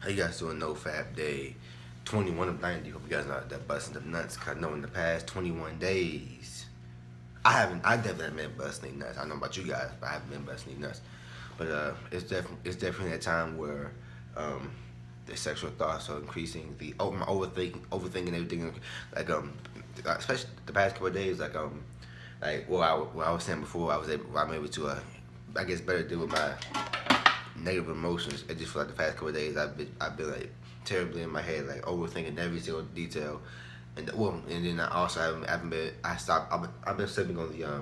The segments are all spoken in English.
How you guys doing? NoFap Day 21 of 90. Hope you guys are that busting them nuts. Cause I know in the past 21 days, I definitely haven't been busting nuts. I don't know about you guys, but I haven't been busting nuts. But it's definitely a time where um, the sexual thoughts are increasing. My overthinking everything. Like especially the past couple of days, what I was saying before, I'm able to I guess better deal with my negative emotions. I just feel like the past couple of days I've been like terribly in my head, like overthinking every single detail. And then I haven't been I stopped I've been sleeping on the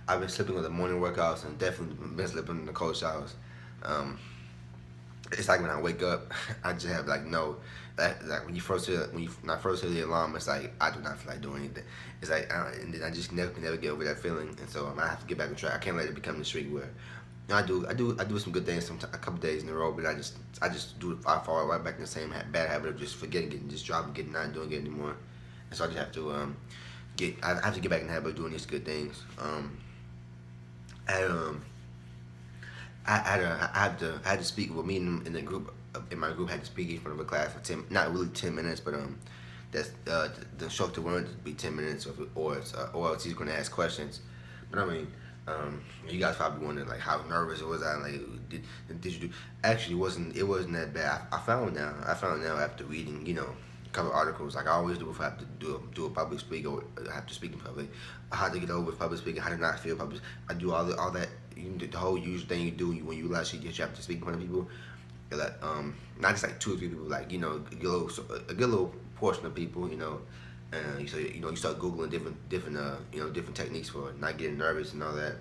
I've been sleeping on the morning workouts and definitely been sleeping in the cold showers. Um, it's like when I wake up, I just have like no that like when I first hear the alarm, it's like I do not feel like doing anything. It's like and then I just never get over that feeling, and so I have to get back on track. I can't let it become the streak where I do some good things a couple days in a row, but I fall right back in the same bad habit of just forgetting it and just dropping, getting not doing it anymore. And so I just have to I have to get back in the habit of doing these good things. I had, I had to speak with me in the group in my group had to speak in front of a class for 10, not really 10 minutes, but that's the instructor wanted to be 10 minutes or else he's gonna ask questions. But I mean, you guys probably wondering like how nervous was I? Like, did you do? Actually, it wasn't that bad. I found now after reading a couple articles like I always do if I have to do a public speak or I have to speak in public. How to get over with public speaking, how to not feel public. I do all that. The whole usual thing you do when you actually get you have to speak in front of people. Like not just like two or three people, like a good little portion of people, so you start googling different techniques for not getting nervous and all that.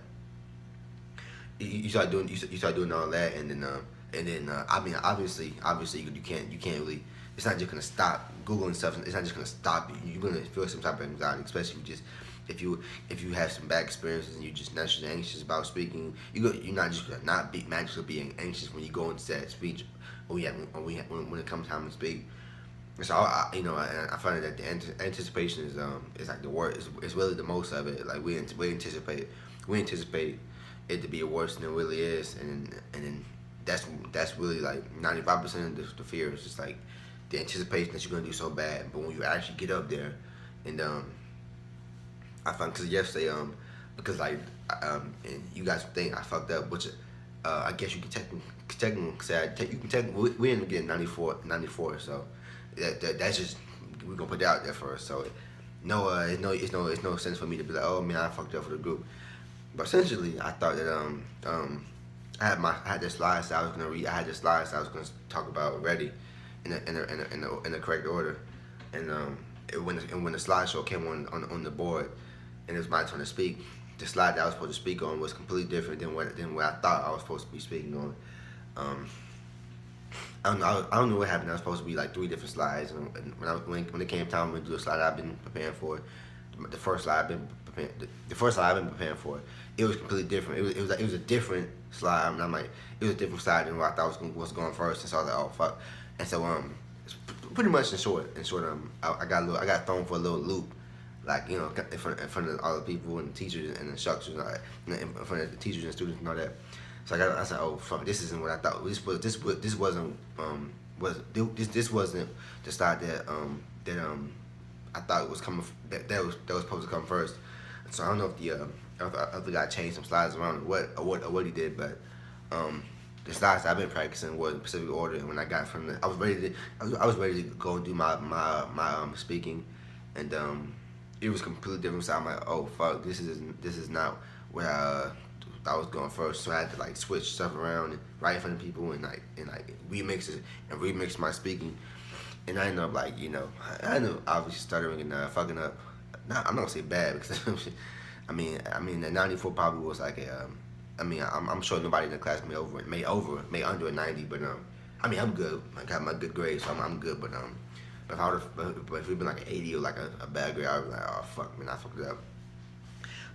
You start doing all that, and then I mean obviously you can't really. It's not just gonna stop googling stuff. It's not just gonna stop you. You're gonna feel some type of anxiety, especially if you have some bad experiences and you're just naturally anxious about speaking. You're not just gonna not be magically being anxious when you go into that speech or when it comes time to speak. So I find that the anticipation is like the worst. It's really the most of it. Like we anticipate it to be worse than it really is, and then that's really like 95% of the fear is just like the anticipation that you're gonna do so bad, but when you actually get up there, and I found because yesterday because like and you guys think I fucked up, which I guess you can technically say you can technically we ended up getting 94, so that's just we're gonna put that out there first. So it's no sense for me to be like, oh man, I fucked up for the group. But essentially, I thought that I had the slides that I was gonna read. I had the slides that I was gonna talk about ready in the correct order, and when the slideshow came on the board, and it was my turn to speak, the slide that I was supposed to speak on was completely different than what I thought I was supposed to be speaking on. Um, I don't know what happened. I was supposed to be like three different slides, and when it came time to do a slide I've been preparing for, the first slide I've been preparing, the first slide I've been preparing for, it was completely different. It was a different slide. I mean, I'm like it was a different slide than what I thought was going first, and so I was like, oh fuck. And so pretty much in short I got thrown for a little loop, like in front of all the people and the teachers and the instructors, and all that, in front of the teachers and students and all that. So I said, oh fuck, this isn't what I thought. This wasn't this wasn't the slide that I thought it was coming that was supposed to come first. So I don't know if the other guy changed some slides around or what he did, but the slides I've been practicing was in specific order. And when I got from I was ready to go and do my speaking, and it was completely different. So I'm like, oh fuck, this is not where I was going first. So I had to like switch stuff around and right in front of people and remix it and remix my speaking. And I ended up like I ended up obviously stuttering and fucking up. I'm not gonna say bad because I mean the 94 probably was like a I'm sure nobody in the class made under a 90, but I mean I'm good. I got my good grades, so I'm good. But if it'd been like an 80 or like a bad grade, I'd be like, oh fuck, man, I fucked it up.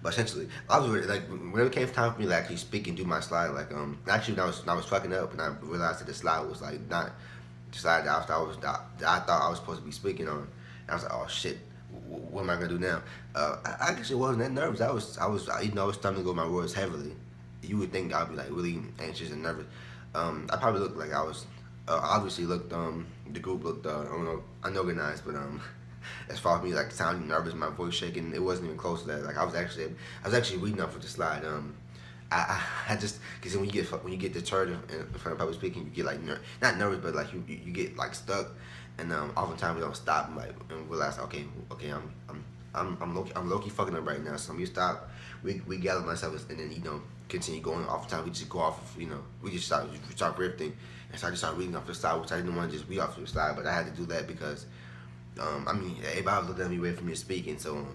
But essentially, I was really, like whenever it came time for me to actually speak and do my slide, like actually when I was fucking up and I realized that the slide was like not the slide that I thought I was supposed to be speaking on. And I was like, oh shit, what am I gonna do now? I actually wasn't that nervous. I was stumbling over my words heavily. You would think I'd be like really anxious and nervous. I probably looked like I was Obviously looked the group looked I don't know unorganized, but as far as me like sounding nervous, my voice shaking, it wasn't even close to that. Like I was actually reading off of the slide. I just because when you get deterred in front of public speaking, you get like not nervous, but like you get like stuck, and oftentimes we don't stop and like and realize okay I'm low key fucking up right now. So we stop, we gather myself and then continue going. Oftentimes we just go off of, we just start drifting, and so I just started reading off the slide, which I didn't want to just read off the slide, but I had to do that because I mean everybody looked at me waiting for me to speak, and so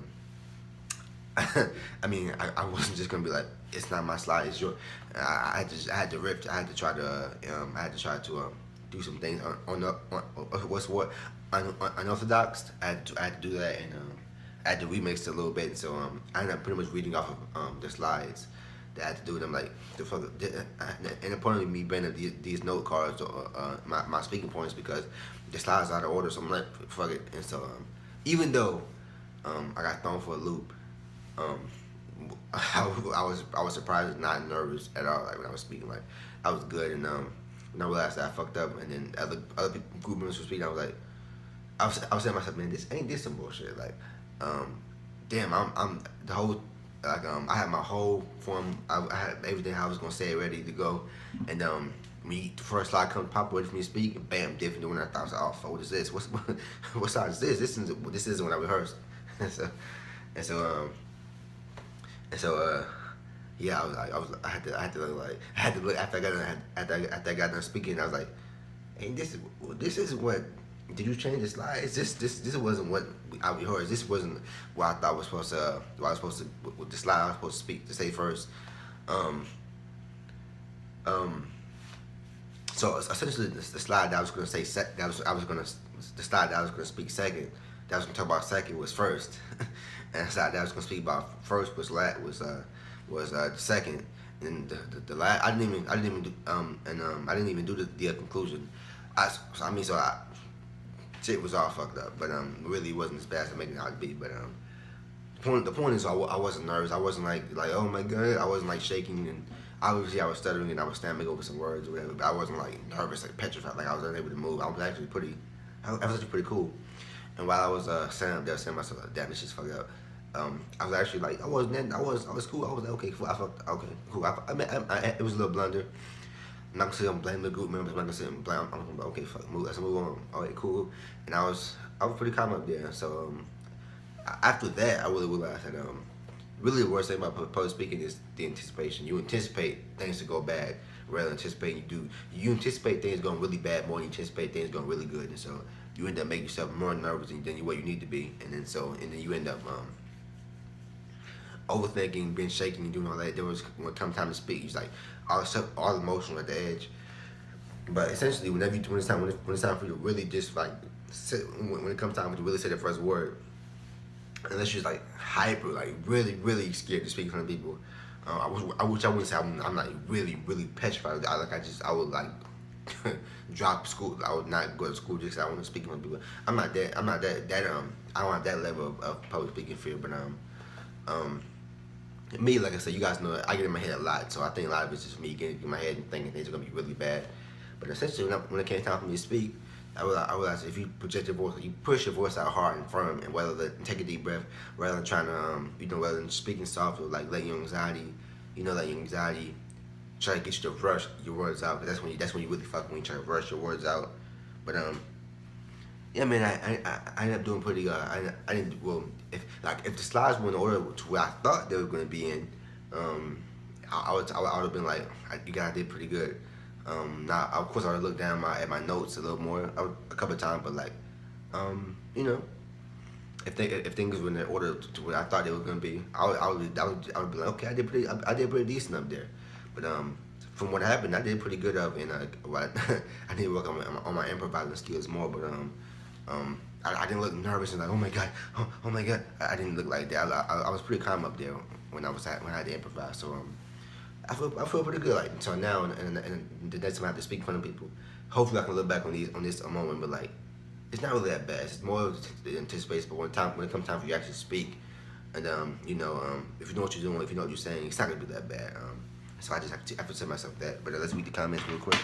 I mean, I wasn't just gonna be like, it's not my slide, it's your. I had to rip. I had to try to do some things on unorthodox. I had to do that, and I had to remix it a little bit. So I ended up pretty much reading off of the slides that I had to do with them. Like the fuck, and importantly, me bringing up these note cards or my speaking points because the slides are out of order. So I'm like, fuck it. And so even though I got thrown for a loop. Um, I was surprised, not nervous at all. Like when I was speaking, like I was good, and when I realized that I fucked up, and then other people, group members were speaking, I was like, I was saying to myself, man, this some bullshit. Like, damn, I'm the whole like I had my whole form, I had everything I was gonna say ready to go, and when the first slide comes pop ready for me to speak, and bam, different than when I thought. I was like, oh, fuck, what is this? What side is this? This isn't what I rehearsed. so and so And so, yeah, I had to look after I got done speaking. I was like, hey, this is what, did you change the slides? This wasn't what I rehearsed. This wasn't what I thought was supposed to, with the slide I was supposed to say first. So essentially, the slide that I was going to say, the slide that I was going to speak second, that I was going to talk about second was first. And the slide that I was going to speak about first was the second. And the last, I didn't even do, I didn't even do the conclusion. Shit was all fucked up, but really it wasn't as bad as I made it out to be. But the point is, I wasn't nervous. I wasn't like oh my god. I wasn't like shaking, and obviously I was stuttering and I was stammering over some words or whatever. But I wasn't like nervous, like petrified, like I was unable to move. I was actually pretty cool. And while I was standing up there saying to myself, like, damn, this shit's fucked up. I was actually like, I was cool. I was like, okay, cool. Okay, cool. It was a little blunder. I'm not gonna say I'm blaming the group members. I'm not gonna say I'm blaming. I'm gonna be okay, fuck, let's move on. All right, cool. And I was pretty calm up there. So after that, I really realized that really the worst thing about public speaking is the anticipation. You anticipate things to go bad rather than anticipating you anticipate things going really bad more than you anticipate things going really good. And so you end up making yourself more nervous than what you need to be. And then you end up overthinking, being shaking, and doing all that. There was when it comes time to speak, it's like all emotional at the edge. But essentially, when it's time for you to really just like when it comes time for you to really say the first word, unless you're like hyper, like really scared to speak in front of people. I wouldn't say I'm like really petrified. I would like drop school. I would not go to school just 'cause I want to speak in front of people. I'm not that I don't have that level of public speaking fear. But me, like I said, you guys know I get in my head a lot, so I think a lot of it's just me getting in my head and thinking things are gonna be really bad. But essentially, when it came time for me to speak, I realized if you project your voice, you push your voice out hard and firm, and take a deep breath, rather than trying to, rather than speaking soft or like let your anxiety try to get you to rush your words out, because that's when you really fuck when you try to rush your words out. But yeah, man, I ended up doing pretty good. I didn't if the slides were in order to where I thought they were gonna be in, I would have been like, you guys did pretty good. Now of course I would look down at my notes a little more a couple of times, but like, if things were in the order to where I thought they were gonna be, I would be like, okay, I did pretty decent up there. But from what happened, I did pretty good up in I need to work on my improvising skills more. But I didn't look nervous and like, oh my god. I didn't look like that. I was pretty calm up there when I had to improvise. So I feel pretty good like until now, and the next time I have to speak in front of people, hopefully I can look back on this moment, but like it's not really that bad. It's more the anticipation. But when it comes time for you to actually speak, and if you know what you're doing, if you know what you're saying, it's not gonna be that bad. So I just have to tell myself that. But let's read the comments real quick.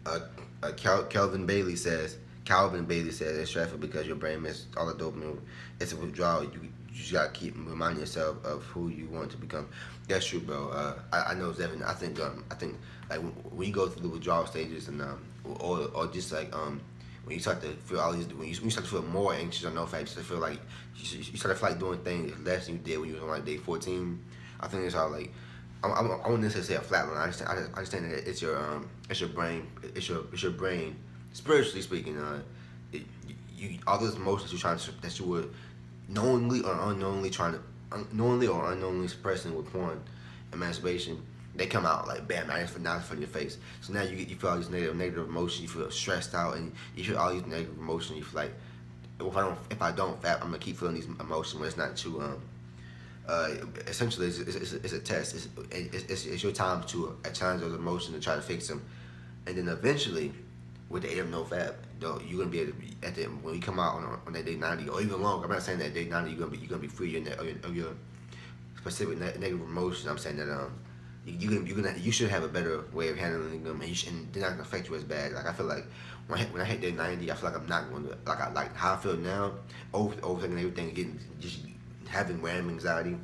uh, Calvin Bailey says it's stressful because your brain misses all the dopamine. It's a withdrawal. You just gotta keep reminding yourself of who you want to become. That's true, bro. I know Devin. I think like when you go through the withdrawal stages and or just like when you start to feel all these when you start to feel more anxious or no fact, you start to feel like you start to feel like doing things less than you did when you was on like day 14. I think it's all like I wouldn't necessarily say a flat line. I understand that it's your brain, it's your brain, spiritually speaking. You all those emotions you trying to that you were knowingly or unknowingly suppressing with porn and masturbation, they come out like bam, now it's in your face. So now you feel all these negative emotions. You feel stressed out and you feel all these negative emotions. You feel like if I don't fap, I'm gonna keep feeling these emotions when it's not too essentially it's a test. It's your time to challenge those emotions and try to fix them, and then eventually, with the aid of NoFap, though, you're gonna be able to be when you come out on that day 90 or even longer. I'm not saying that day 90 you're gonna be free of your specific negative emotions. I'm saying that you should have a better way of handling them, and they're not gonna affect you as bad. Like I feel like when I hit day 90, I feel like I'm not going to like how I feel now, overthinking everything, getting just having random anxiety.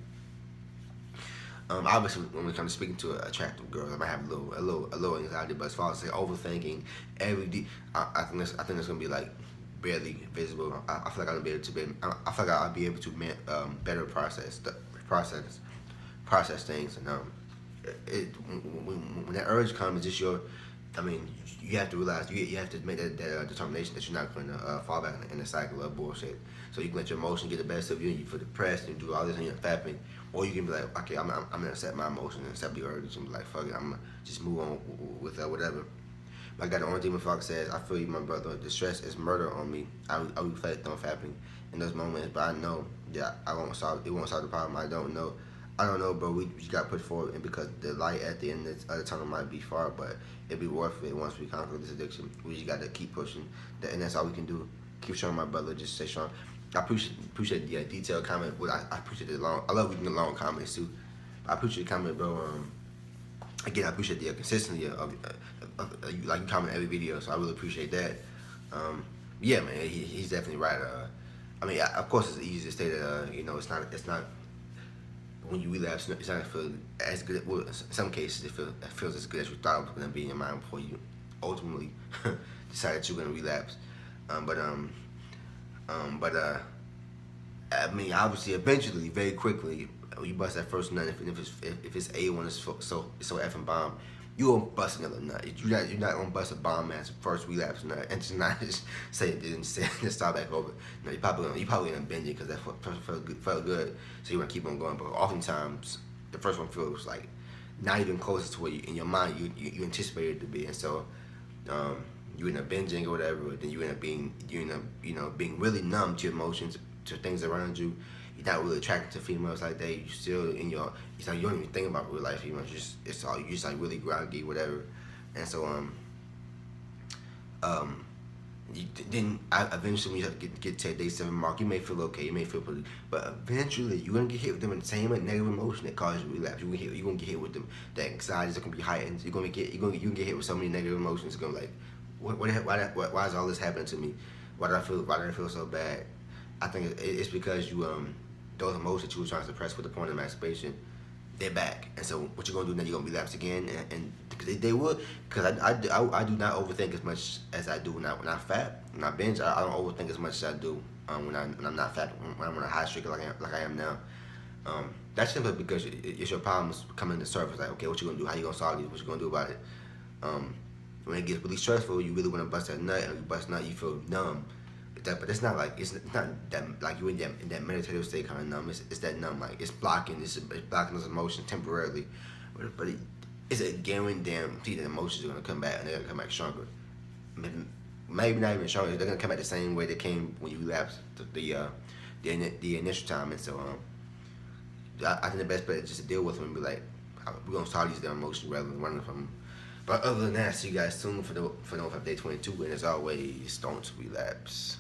Obviously, when it comes to speaking to attractive girls, I might have a little anxiety. But as far as say overthinking I think it's gonna be like barely visible. I feel like I'll be able to I feel like I'll be able to better process things. And when that urge comes, it's your I mean, you have to realize you have to make that determination that you're not going to fall back in the cycle of bullshit. So you can let your emotion get the best of you, and you feel depressed and do all this and you're fapping, or you can be like, okay, I'm gonna accept my emotions and accept the urge and be like, fuck it, I'm gonna just move on with whatever. Like that, the only thing Fox says, I feel you, my brother. The stress is murder on me. I reflect on fapping in those moments, but I know that it won't solve the problem. I don't know, bro. We just got pushed forward, and because the light at the end of the tunnel might be far, but it'll be worth it once we conquer this addiction. We just got to keep pushing, and that's all we can do. Keep showing my brother. Just say, Sean. I appreciate the detailed comment. But I appreciate the long. I love reading the long comments too. I appreciate the comment, bro. Again, I appreciate the consistency of like you comment every video, so I really appreciate that. Yeah, man, he's definitely right. I mean, of course, it's easy to say that it's not when you relapse, it's not gonna feel as good. Well, in some cases, it feels as good as you thought it was gonna be in your mind before you ultimately decided you're gonna relapse. But I mean, obviously, eventually, very quickly, you bust that first nut. If it's A1 is so effing bomb, you gonna bust another nut. You're not gonna bust a bomb as first relapse nut and just not just say it didn't just start back over. No, you probably gonna binge it because that felt good, so you wanna keep on going. But oftentimes, the first one feels like not even close to what in your mind you anticipated it to be, and so you end up binging or whatever. Then you end up being really numb to your emotions, to things around you. You're not really attracted to females like that. You still it's like you don't even think about real life females. You just like really groggy, whatever. And so then eventually when you have to get to a day 7 mark, you may feel okay, you may feel pretty, but eventually you're gonna get hit with them the same negative emotion that caused you relapse. You're gonna get hit with them. The anxieties are gonna be heightened. You can get hit with so many negative emotions. It's gonna be like, why is all this happening to me? Why did I feel so bad? I think it's because those emotions that you were trying to suppress with the porn and masturbation, they're back. And so what you're gonna do now? You're gonna relapse again, and because they would. Because I do not overthink as much as I do when I fat. When I binge, I don't overthink as much as I do when I'm not fat. When I'm on a high streak like I am now. That's simply because it's your problems coming to the surface. Like, okay, what you gonna do? How you gonna solve these? What you gonna do about it? When it gets really stressful, you really want to bust that nut, and you bust nut, you feel numb. But it's not like it's not that like you in that meditative state kind of numb. It's that numb, like it's blocking those emotions temporarily, but it's a guarantee that emotions are gonna come back and they're gonna come back stronger. Maybe not even stronger. They're gonna come back the same way they came when you relapsed the initial time. And so I think the best bet is just to deal with them and be like, we're gonna solve these damn emotions rather than running from them. But other than that, see you guys soon for NoFap Day 22, and as always, don't relapse.